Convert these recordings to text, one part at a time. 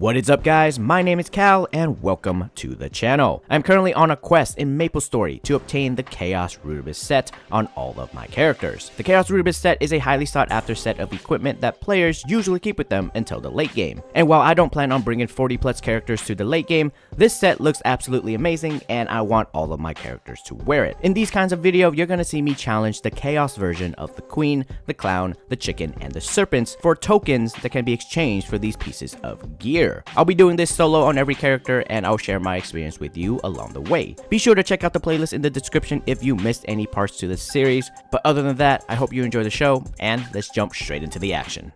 What is up, guys? My name is Cal and welcome to the channel. I'm currently on a quest in Maplestory to obtain the Chaos Reboot set on all of my characters. The Chaos Reboot set is a highly sought after set of equipment that players usually keep with them until the late game. And while I don't plan on bringing 40 plus characters to the late game, this set looks absolutely amazing and I want all of my characters to wear it. In these kinds of video, you're gonna see me challenge the Chaos version of the Queen, the Clown, the Chicken, and the Serpents for tokens that can be exchanged for these pieces of gear. I'll be doing this solo on every character and I'll share my experience with you along the way. Be sure to check out the playlist in the description if you missed any parts to this series, but other than that, I hope you enjoy the show and let's jump straight into the action.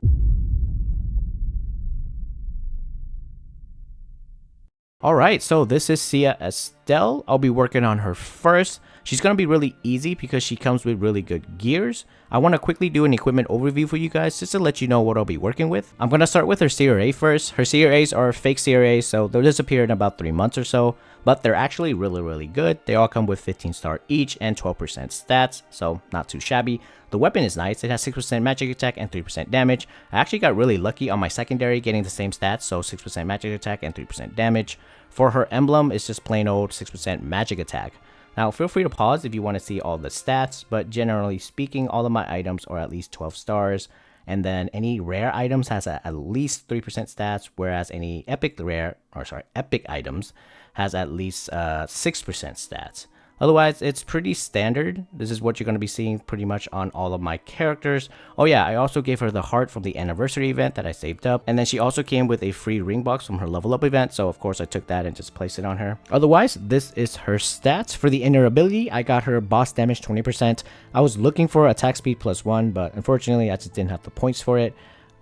Alright, so this is Sia Estelle. I'll be working on her first. She's going to be really easy because she comes with really good gears. I want to quickly do an equipment overview for you guys just to let you know what I'll be working with. I'm going to start with her CRA first. Her CRAs are fake CRAs, so they'll disappear in about 3 months or so, but they're actually really good. They all come with 15 star each and 12% stats, so not too shabby. The weapon is nice. It has 6% magic attack and 3% damage. I actually got really lucky on my secondary getting the same stats, so 6% magic attack and 3% damage. For her emblem, it's just plain old 6% magic attack. Now, feel free to pause if you want to see all the stats, but generally speaking, all of my items are at least 12 stars, and then any rare items has at least 3% stats, whereas any epic items has at least 6% stats. Otherwise, it's pretty standard. This is what you're going to be seeing pretty much on all of my characters. Oh yeah, I also gave her the heart from the anniversary event that I saved up. And then she also came with a free ring box from her level up event. So of course I took that and just placed it on her. Otherwise, this is her stats. For the inner ability, I got her boss damage 20%. I was looking for attack speed +1, but unfortunately I just didn't have the points for it.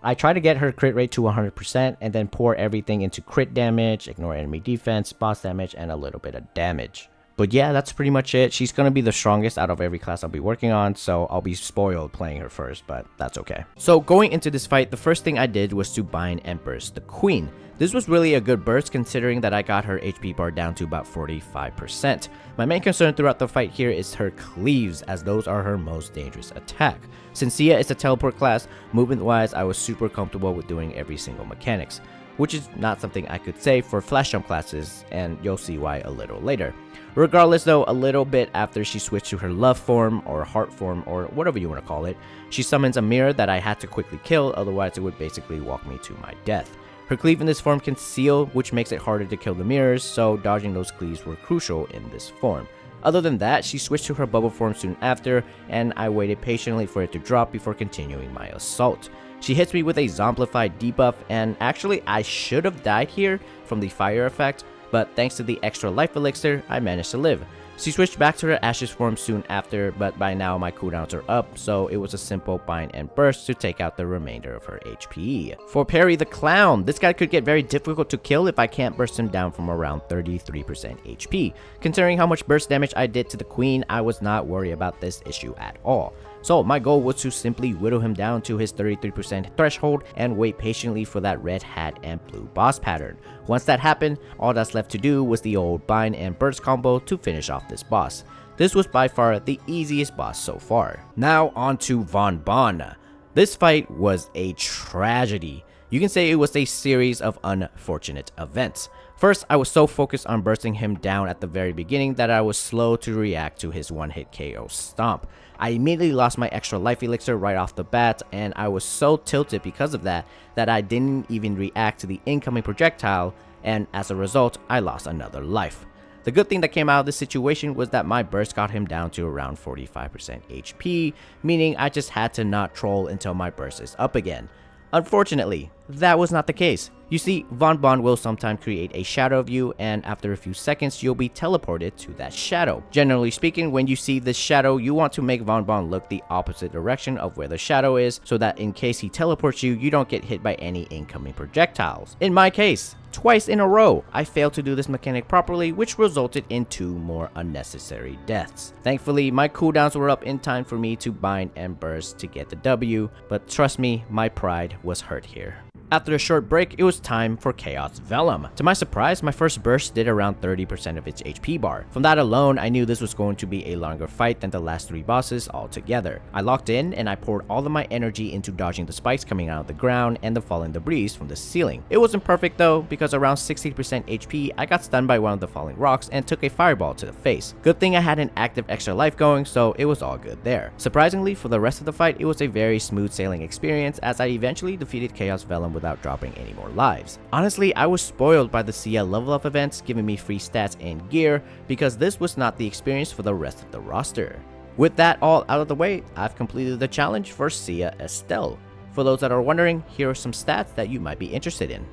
I try to get her crit rate to 100% and then pour everything into crit damage, ignore enemy defense, boss damage, and a little bit of damage. But yeah, that's pretty much it. She's going to be the strongest out of every class I'll be working on, so I'll be spoiled playing her first, but that's okay. So going into this fight, the first thing I did was to bind and burst the Queen. This was really a good burst considering that I got her HP bar down to about 45%. My main concern throughout the fight here is her cleaves, as those are her most dangerous attack. Since Sia is a teleport class, movement wise I was super comfortable with doing every single mechanics, which is not something I could say for flash jump classes, and you'll see why a little later. Regardless though, a little bit after she switched to her love form or heart form or whatever you want to call it, she summons a mirror that I had to quickly kill, otherwise it would basically walk me to my death. Her cleave in this form can seal, which makes it harder to kill the mirrors, so dodging those cleaves were crucial in this form. Other than that, she switched to her bubble form soon after, and I waited patiently for it to drop before continuing my assault. She hits me with a zomplified debuff, and actually I should have died here from the fire effect, but thanks to the extra life elixir, I managed to live. She switched back to her ashes form soon after, but by now my cooldowns are up, so it was a simple bind and burst to take out the remainder of her HP. For Perry the Clown, this guy could get very difficult to kill if I can't burst him down from around 33% HP. Considering how much burst damage I did to the Queen, I was not worried about this issue at all. So my goal was to simply whittle him down to his 33% threshold and wait patiently for that red hat and blue boss pattern. Once that happened, all that's left to do was the old bind and burst combo to finish off this boss. This was by far the easiest boss so far. Now on to Von Bon. This fight was a tragedy. You can say it was a series of unfortunate events. First, I was so focused on bursting him down at the very beginning that I was slow to react to his one-hit KO stomp. I immediately lost my extra life elixir right off the bat, and I was so tilted because of that I didn't even react to the incoming projectile, and as a result, I lost another life. The good thing that came out of this situation was that my burst got him down to around 45% HP, meaning I just had to not troll until my burst is up again. Unfortunately, that was not the case. You see, Von Bon will sometimes create a shadow of you, and after a few seconds, you'll be teleported to that shadow. Generally speaking, when you see this shadow, you want to make Von Bon look the opposite direction of where the shadow is, so that in case he teleports you, you don't get hit by any incoming projectiles. In my case, twice in a row, I failed to do this mechanic properly, which resulted in 2 more unnecessary deaths. Thankfully, my cooldowns were up in time for me to bind and burst to get the W, but trust me, my pride was hurt here. After a short break, it was time for Chaos Vellum. To my surprise, my first burst did around 30% of its HP bar. From that alone, I knew this was going to be a longer fight than the last 3 bosses altogether. I locked in and I poured all of my energy into dodging the spikes coming out of the ground and the falling debris from the ceiling. It wasn't perfect though, because around 60% HP, I got stunned by one of the falling rocks and took a fireball to the face. Good thing I had an active extra life going, so it was all good there. Surprisingly, for the rest of the fight, it was a very smooth sailing experience as I eventually defeated Chaos Vellum without dropping any more lives. Honestly, I was spoiled by the Sia level up events giving me free stats and gear, because this was not the experience for the rest of the roster. With that all out of the way, I've completed the challenge for Sia Estelle. For those that are wondering, here are some stats that you might be interested in.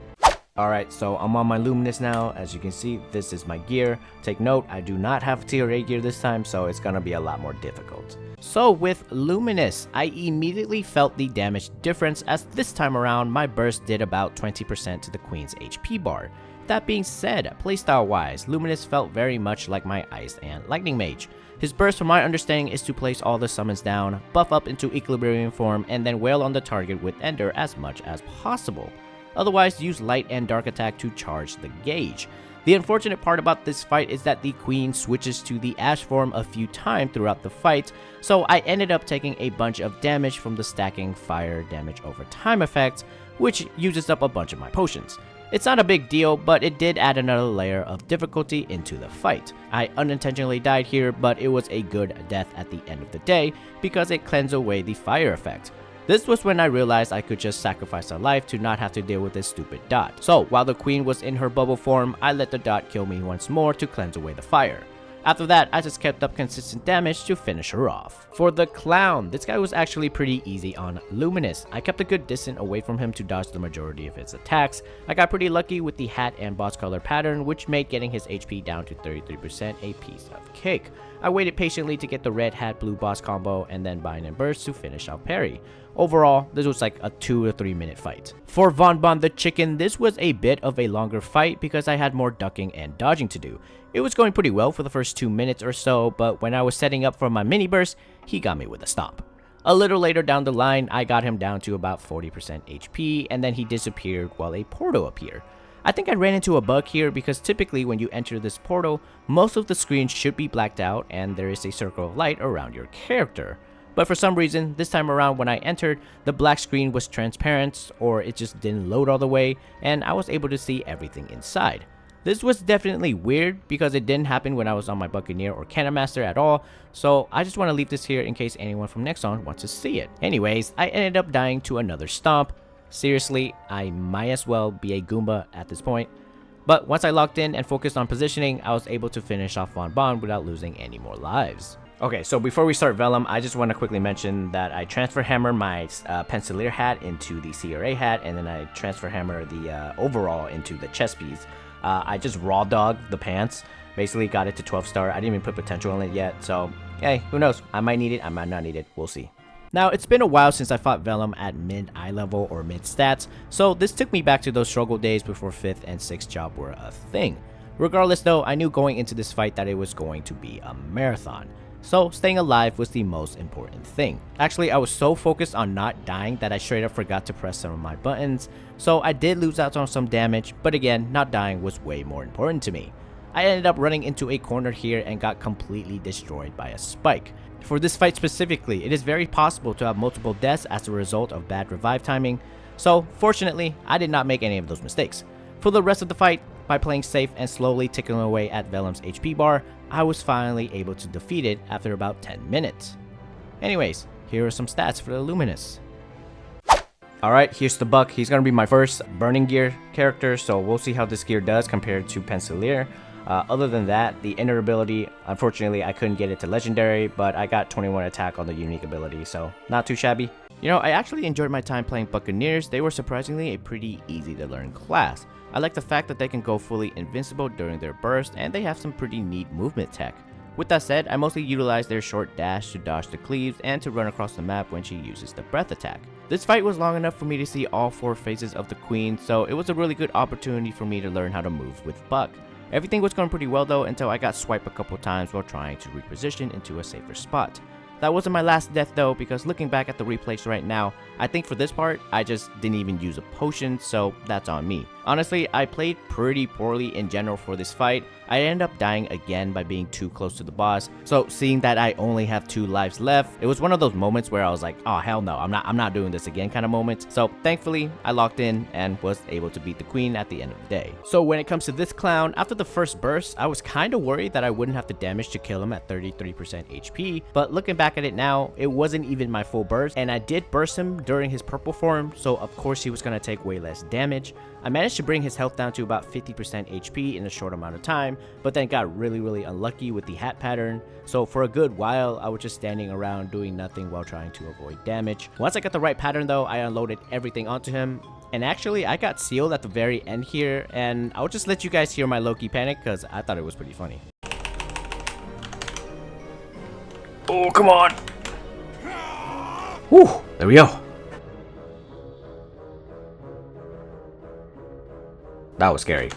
Alright, so I'm on my Luminous now. As you can see, this is my gear. Take note, I do not have CRA gear this time, so it's gonna be a lot more difficult. So with Luminous, I immediately felt the damage difference, as this time around my burst did about 20% to the Queen's HP bar. That being said, playstyle wise, Luminous felt very much like my Ice and Lightning Mage. His burst, from my understanding, is to place all the summons down, buff up into equilibrium form, and then wail on the target with Ender as much as possible. Otherwise, use light and dark attack to charge the gauge. The unfortunate part about this fight is that the Queen switches to the Ash form a few times throughout the fight, so I ended up taking a bunch of damage from the stacking fire damage over time effect, which uses up a bunch of my potions. It's not a big deal, but it did add another layer of difficulty into the fight. I unintentionally died here, but it was a good death at the end of the day because it cleansed away the fire effect. This was when I realized I could just sacrifice a life to not have to deal with this stupid dot. So while the Queen was in her bubble form, I let the dot kill me once more to cleanse away the fire. After that, I just kept up consistent damage to finish her off. For the Clown, this guy was actually pretty easy on Luminous. I kept a good distance away from him to dodge the majority of his attacks. I got pretty lucky with the hat and boss color pattern, which made getting his HP down to 33% a piece of cake. I waited patiently to get the red hat blue boss combo and then bind and burst to finish off parry. Overall, this was like a 2 to 3 minute fight. For Von Bon the Chicken, this was a bit of a longer fight because I had more ducking and dodging to do. It was going pretty well for the first 2 minutes or so, but when I was setting up for my mini burst, he got me with a stomp. A little later down the line, I got him down to about 40% HP, and then he disappeared while a portal appeared. I think I ran into a bug here because typically when you enter this portal, most of the screen should be blacked out and there is a circle of light around your character. But for some reason, this time around when I entered, the black screen was transparent, or it just didn't load all the way, and I was able to see everything inside. This was definitely weird because it didn't happen when I was on my Buccaneer or Cannon Master at all, so I just want to leave this here in case anyone from Nexon wants to see it. Anyways, I ended up dying to another stomp. Seriously, I might as well be a Goomba at this point. But once I locked in and focused on positioning, I was able to finish off Von Bon without losing any more lives. Okay, so before we start Vellum, I just want to quickly mention that I transfer hammer my Pencilier hat into the CRA hat, and then I transfer hammer the overall into the chest piece. I just raw dogged the pants, basically got it to 12 star. I didn't even put potential in it yet, so hey, who knows? I might need it, I might not need it, we'll see. Now, it's been a while since I fought Vellum at mid eye level or mid stats, so this took me back to those struggle days before 5th and 6th job were a thing. Regardless though, I knew going into this fight that it was going to be a marathon. So staying alive was the most important thing. Actually, I was so focused on not dying that I straight up forgot to press some of my buttons, so I did lose out on some damage, but again, not dying was way more important to me. I ended up running into a corner here and got completely destroyed by a spike. For this fight specifically, it is very possible to have multiple deaths as a result of bad revive timing, so fortunately, I did not make any of those mistakes. For the rest of the fight, by playing safe and slowly ticking away at Vellum's HP bar, I was finally able to defeat it after about 10 minutes. Anyways, here are some stats for the Luminous. Alright, here's the Buck. He's gonna be my first Burning Gear character, so we'll see how this gear does compared to Pencilier. Other than that, the inner ability, unfortunately I couldn't get it to legendary, but I got 21 attack on the unique ability, so not too shabby. You know, I actually enjoyed my time playing Buccaneers. They were surprisingly a pretty easy to learn class. I like the fact that they can go fully invincible during their burst, and they have some pretty neat movement tech. With that said, I mostly utilize their short dash to dodge the cleaves and to run across the map when she uses the breath attack. This fight was long enough for me to see all 4 phases of the Queen, so it was a really good opportunity for me to learn how to move with Buck. Everything was going pretty well though until I got swiped a couple times while trying to reposition into a safer spot. That wasn't my last death though, because looking back at the replays right now, I think for this part, I just didn't even use a potion, so that's on me. Honestly, I played pretty poorly in general for this fight. I ended up dying again by being too close to the boss, so seeing that I only have 2 lives left, it was one of those moments where I was like, oh hell no, I'm not doing this again kind of moment. So thankfully, I locked in and was able to beat the queen at the end of the day. So when it comes to this clown, after the first burst, I was kind of worried that I wouldn't have the damage to kill him at 33% HP, but looking back at it now, it wasn't even my full burst, and I did burst him during his purple form, so of course he was going to take way less damage. I managed to bring his health down to about 50% HP in a short amount of time, but then got really unlucky with the hat pattern, so for a good while I was just standing around doing nothing while trying to avoid damage. Once I got the right pattern though, I unloaded everything onto him, and actually I got sealed at the very end here, and I'll just let you guys hear my low-key panic because I thought it was pretty funny. Oh, come on! Whew, there we go. That was scary.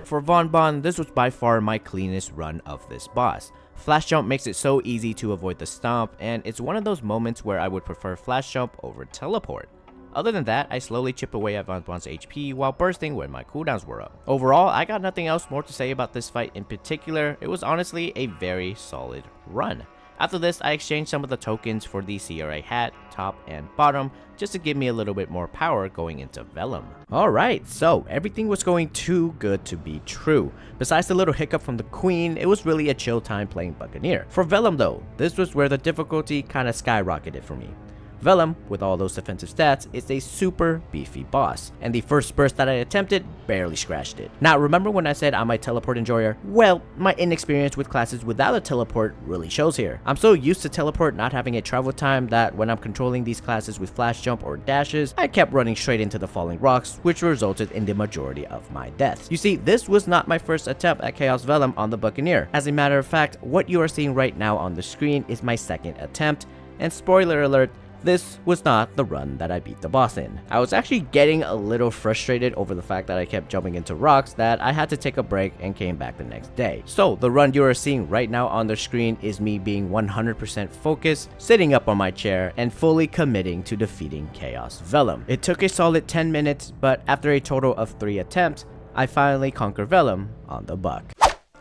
For Von Bon, this was by far my cleanest run of this boss. Flash jump makes it so easy to avoid the stomp, and it's one of those moments where I would prefer flash jump over teleport. Other than that, I slowly chip away at Von Bon's HP while bursting when my cooldowns were up. Overall, I got nothing else more to say about this fight in particular. It was honestly a very solid run. After this, I exchanged some of the tokens for the CRA hat, top and bottom, just to give me a little bit more power going into Vellum. Alright, so everything was going too good to be true. Besides the little hiccup from the queen, it was really a chill time playing Buccaneer. For Vellum though, this was where the difficulty kinda skyrocketed for me. Vellum, with all those defensive stats, is a super beefy boss, and the first burst that I attempted barely scratched it. Now, remember when I said I'm a teleport enjoyer? Well, my inexperience with classes without a teleport really shows here. I'm so used to teleport not having a travel time that when I'm controlling these classes with flash jump or dashes, I kept running straight into the falling rocks, which resulted in the majority of my deaths. You see, this was not my first attempt at Chaos Vellum on the Buccaneer. As a matter of fact, what you are seeing right now on the screen is my second attempt, and spoiler alert, this was not the run that I beat the boss in. I was actually getting a little frustrated over the fact that I kept jumping into rocks that I had to take a break and came back the next day. So the run you are seeing right now on the screen is me being 100% focused, sitting up on my chair, and fully committing to defeating Chaos Vellum. It took a solid 10 minutes, but after a total of 3 attempts, I finally conquered Vellum on the Buck.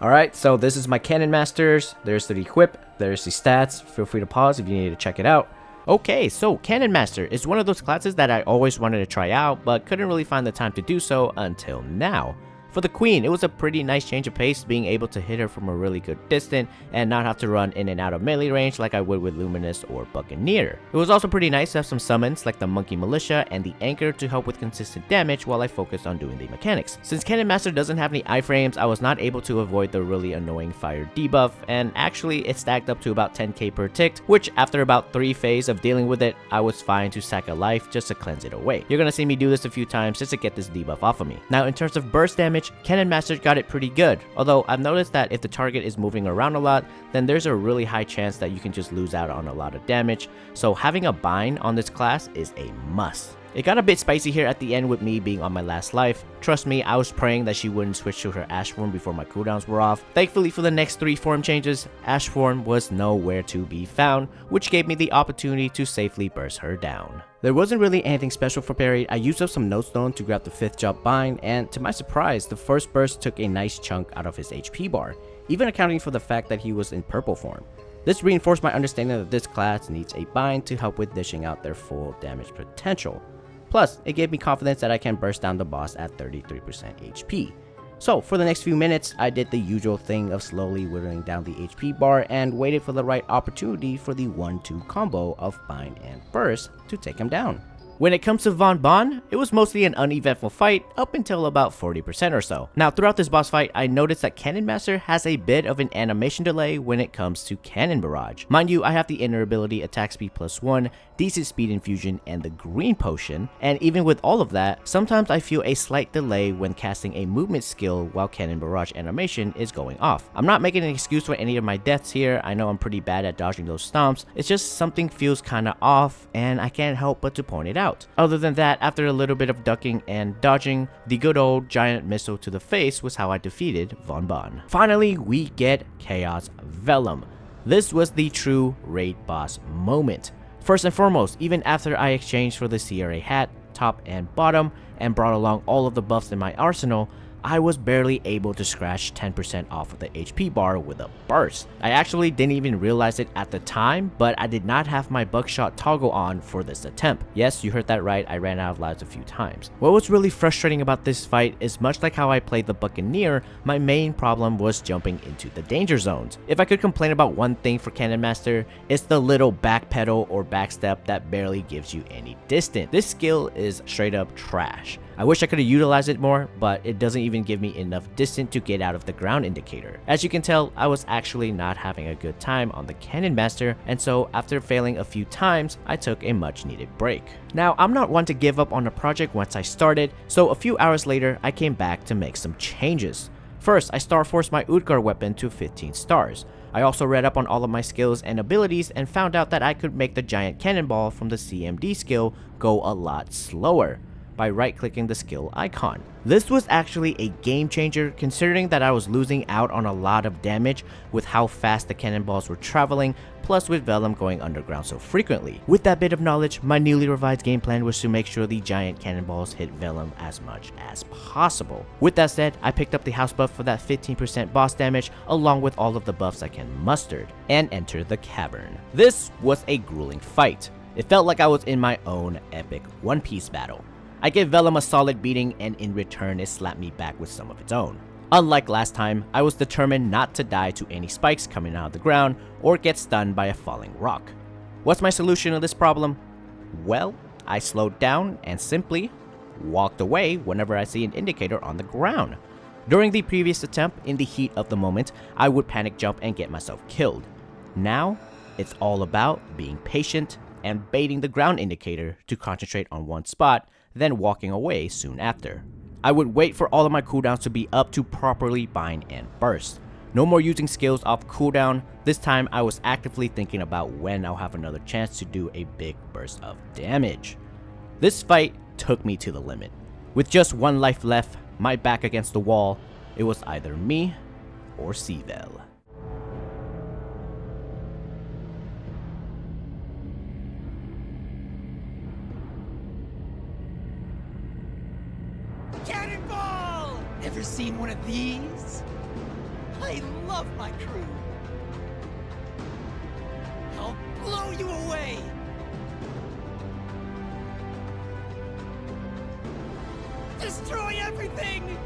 Alright, so this is my Cannon Masters. There's the equip, there's the stats. Feel free to pause if you need to check it out. Okay, so Cannon Master is one of those classes that I always wanted to try out, but couldn't really find the time to do so until now. For the queen, it was a pretty nice change of pace, being able to hit her from a really good distance and not have to run in and out of melee range like I would with Luminous or Buccaneer. It was also pretty nice to have some summons like the Monkey Militia and the Anchor to help with consistent damage while I focused on doing the mechanics. Since Cannon Master doesn't have any iframes, I was not able to avoid the really annoying fire debuff, and actually it stacked up to about 10k per tick, which after about 3 phases of dealing with it, I was fine to sack a life just to cleanse it away. You're gonna see me do this a few times just to get this debuff off of me. Now in terms of burst damage, Cannon Master got it pretty good, although I've noticed that if the target is moving around a lot, then there's a really high chance that you can just lose out on a lot of damage, so having a bind on this class is a must. It got a bit spicy here at the end with me being on my last life. Trust me, I was praying that she wouldn't switch to her Ash form before my cooldowns were off. Thankfully for the next 3 form changes, Ash form was nowhere to be found, which gave me the opportunity to safely burst her down. There wasn't really anything special for parry. I used up some Notestone to grab the 5th job bind, and to my surprise, the first burst took a nice chunk out of his HP bar, even accounting for the fact that he was in purple form. This reinforced my understanding that this class needs a bind to help with dishing out their full damage potential. Plus, it gave me confidence that I can burst down the boss at 33% HP. So, for the next few minutes, I did the usual thing of slowly whittling down the HP bar and waited for the right opportunity for the 1-2 combo of bind and burst to take him down. When it comes to Von Bon, it was mostly an uneventful fight up until about 40% or so. Now throughout this boss fight, I noticed that Cannon Master has a bit of an animation delay when it comes to Cannon Barrage. Mind you, I have the inner ability attack speed +1, decent speed infusion, and the green potion, and even with all of that, sometimes I feel a slight delay when casting a movement skill while Cannon Barrage animation is going off. I'm not making an excuse for any of my deaths here. I know I'm pretty bad at dodging those stomps. It's just something feels kinda off, and I can't help but to point it out. Other than that, after a little bit of ducking and dodging, the good old giant missile to the face was how I defeated Von Bon. Finally, we get Chaos Vellum. This was the true raid boss moment. First and foremost, even after I exchanged for the CRA hat, top and bottom, and brought along all of the buffs in my arsenal, I was barely able to scratch 10% off of the HP bar with a burst. I actually didn't even realize it at the time, but I did not have my buckshot toggle on for this attempt. Yes, you heard that right, I ran out of lives a few times. What was really frustrating about this fight is much like how I played the Buccaneer, my main problem was jumping into the danger zones. If I could complain about one thing for Cannon Master, it's the little backpedal or backstep that barely gives you any distance. This skill is straight up trash. I wish I could have utilized it more, but it doesn't even give me enough distance to get out of the ground indicator. As you can tell, I was actually not having a good time on the Cannon Master, and so after failing a few times, I took a much needed break. Now, I'm not one to give up on a project once I started, so a few hours later, I came back to make some changes. First, I star forced my Utgar weapon to 15 stars. I also read up on all of my skills and abilities and found out that I could make the giant cannonball from the CMD skill go a lot slower by right-clicking the skill icon. This was actually a game changer considering that I was losing out on a lot of damage with how fast the cannonballs were traveling, plus with Vellum going underground so frequently. With that bit of knowledge, my newly revised game plan was to make sure the giant cannonballs hit Vellum as much as possible. With that said, I picked up the house buff for that 15% boss damage along with all of the buffs I can muster, and entered the cavern. This was a grueling fight. It felt like I was in my own epic One Piece battle. I gave Vellum a solid beating, and in return it slapped me back with some of its own. Unlike last time, I was determined not to die to any spikes coming out of the ground or get stunned by a falling rock. What's my solution to this problem? Well, I slowed down and simply walked away whenever I see an indicator on the ground. During the previous attempt, in the heat of the moment, I would panic jump and get myself killed. Now, it's all about being patient and baiting the ground indicator to concentrate on one spot, then walking away soon after. I would wait for all of my cooldowns to be up to properly bind and burst. No more using skills off cooldown. This time I was actively thinking about when I'll have another chance to do a big burst of damage. This fight took me to the limit. With just one life left, my back against the wall, it was either me or Seavel. Cannonball! Ever seen one of these? I love my crew. I'll blow you away! Destroy everything!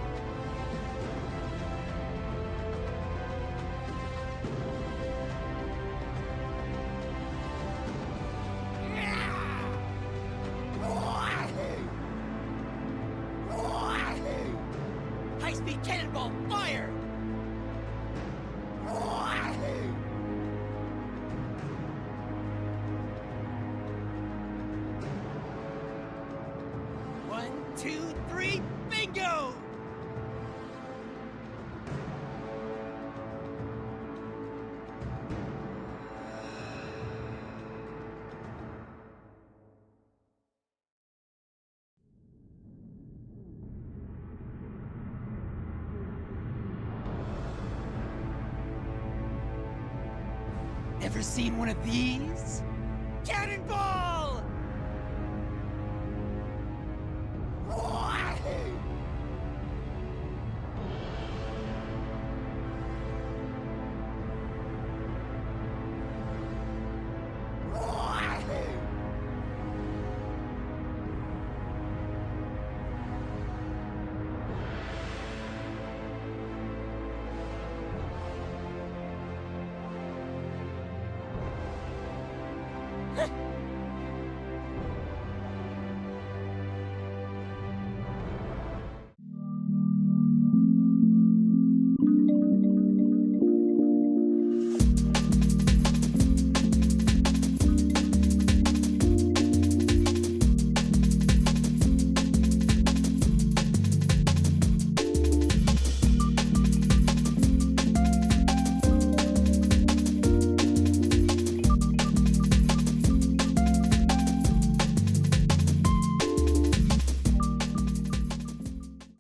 High-speed cannonball fire! One, two, three, bingo! Ever seen one of these? Cannonball!